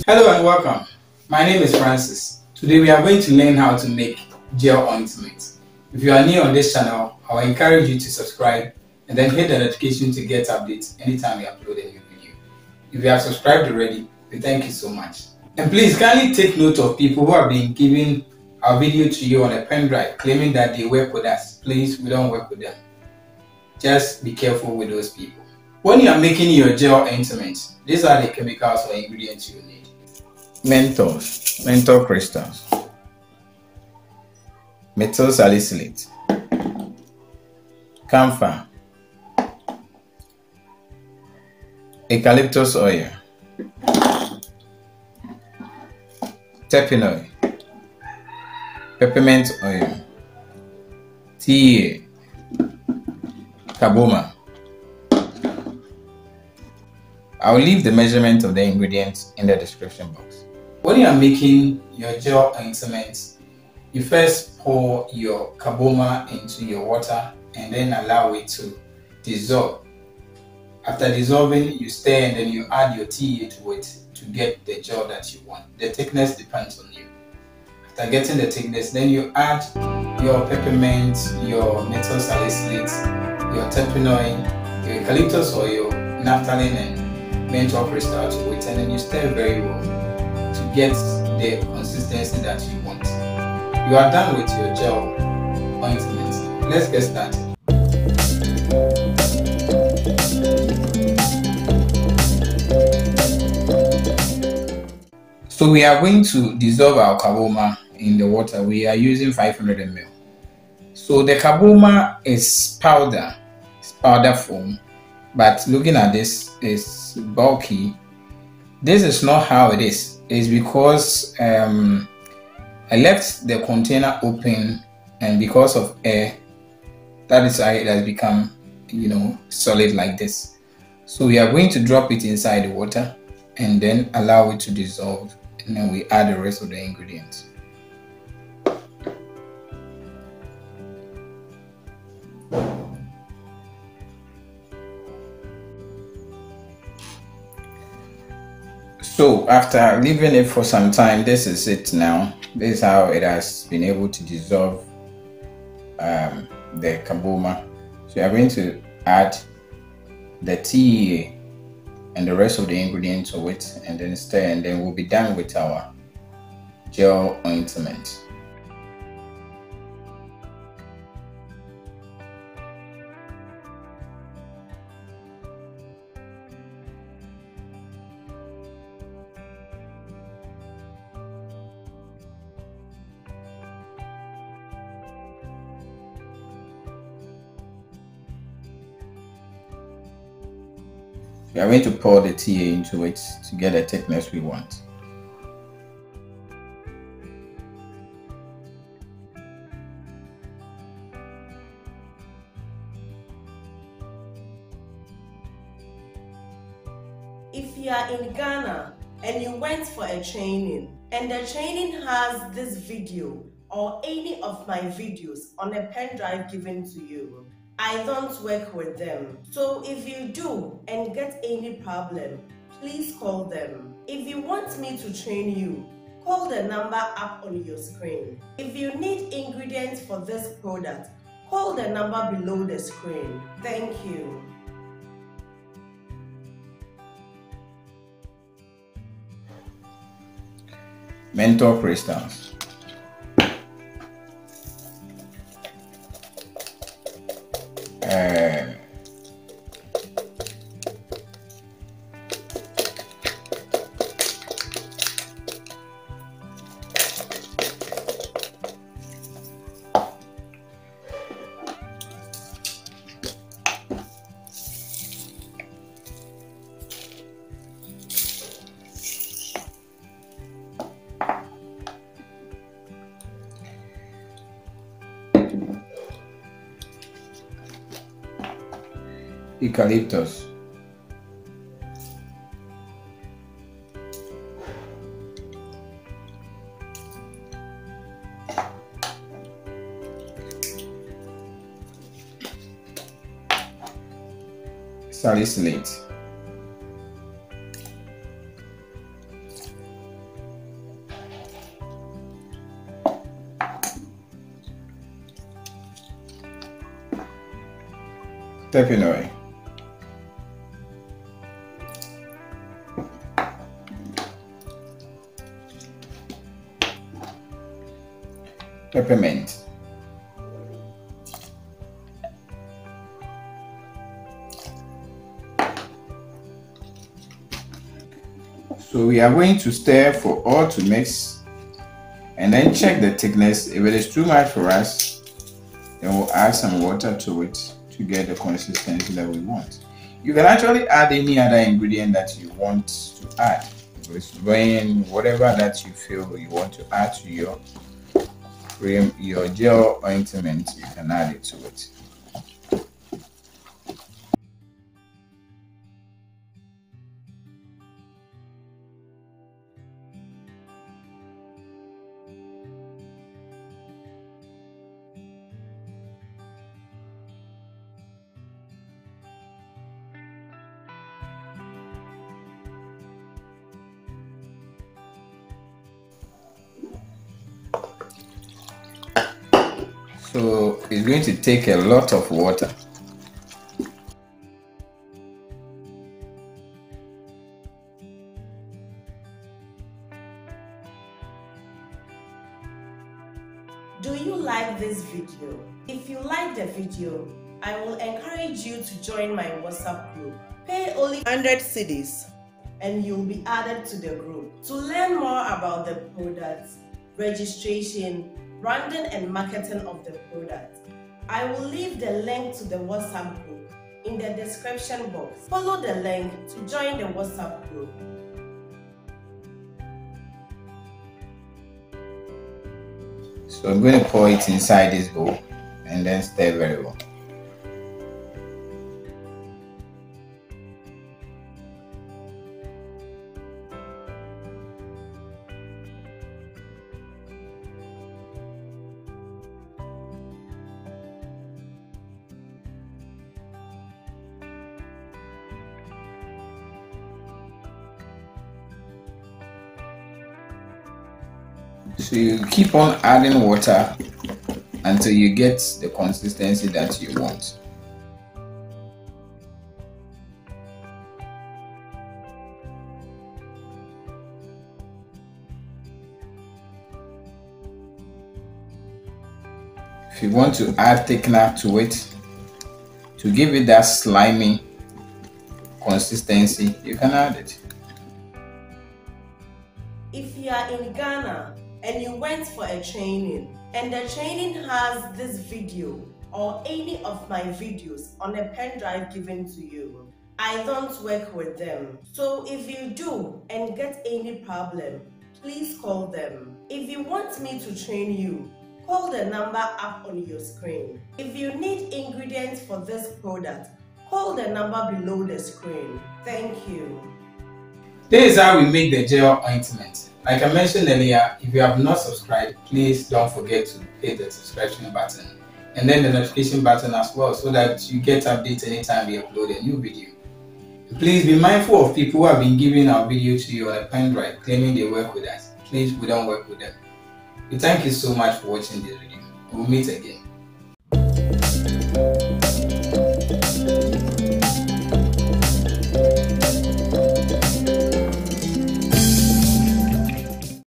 Hello and welcome. My name is Francis. Today we are going to learn how to make gel ointment. If you are new on this channel, I will encourage you to subscribe and then hit the notification to get updates anytime we upload a new video. If you have subscribed already, we thank you so much. And please kindly take note of people who have been giving our video to you on a pen drive claiming that they work with us. Please, we don't work with them. Just be careful with those people. When you are making your gel ointment, these are the chemicals or ingredients you need. Menthol crystals, Methyl Salicylate, Camphor, Eucalyptus oil, Terpinoel, Peppermint oil, T.E.A, Carbomer. I will leave the measurement of the ingredients in the description box. When you are making your gel ointment, you first pour your Carbomer into your water and then allow it to dissolve. After dissolving, you stir and then you add your T.E.A to it to get the gel that you want. The thickness depends on you. After getting the thickness, then you add your peppermint, your methyl salicylate, your terpenoel, your eucalyptus oil, naphthalene and menthol crystal to it, and then you stir very well to get the consistency that you want. You are done with your gel ointment. Let's get started. So we are going to dissolve our Carbomer in the water. We are using 500 ml. So the Carbomer is powder, it's powder form, but looking at this, is bulky. This is not how it is. It's because I left the container open, and because of air, that is why it has become, solid like this. So we are going to drop it inside the water and then allow it to dissolve, and then we add the rest of the ingredients. So after leaving it for some time, this is it now. This is how it has been able to dissolve the Carbomer. So we are going to add the T.E.A and the rest of the ingredients of it and then stir, and then we'll be done with our gel ointment. We are going to pour the T.E.A into it to get the thickness we want. If you are in Ghana and you went for a training and the training has this video or any of my videos on a pen drive given to you, I don't work with them. So if you do and get any problem, please call them. If you want me to train you, call the number up on your screen. If you need ingredients for this product, call the number below the screen. Thank you. Menthol crystals. Eucalyptus, salicylate, Terpinoel, Peppermint, so we are going to stir for all to mix and then check the thickness. If it is too much for us, then we'll add some water to it to get the consistency that we want. You can actually add any other ingredient that you want to add. With whatever that you feel you want to add to your cream, your gel ointment, you can add it to it. So it's going to take a lot of water. Do you like this video? If you like the video, I will encourage you to join my WhatsApp group. Pay only 100 cedis and you'll be added to the group. To learn more about the products, registration, branding and marketing of the product, I will leave the link to the WhatsApp group in the description box. Follow the link to join the WhatsApp group. So I'm going to pour it inside this bowl and then stir very well. So you keep on adding water until you get the consistency that you want. If you want to add thickener to it to give it that slimy consistency, you can add it. If you are in Ghana and you went for a training and the training has this video or any of my videos on a pen drive given to you, I don't work with them. So if you do and get any problem, please call them. If you want me to train you, call the number up on your screen. If you need ingredients for this product, call the number below the screen. Thank you. This is how we make the gel ointment. Like I mentioned earlier, if you have not subscribed, please don't forget to hit the subscription button and then the notification button as well, so that you get updates anytime we upload a new video. Please be mindful of people who have been giving our video to you on a pen drive claiming they work with us. Please, we don't work with them. We thank you so much for watching this video. We'll meet again.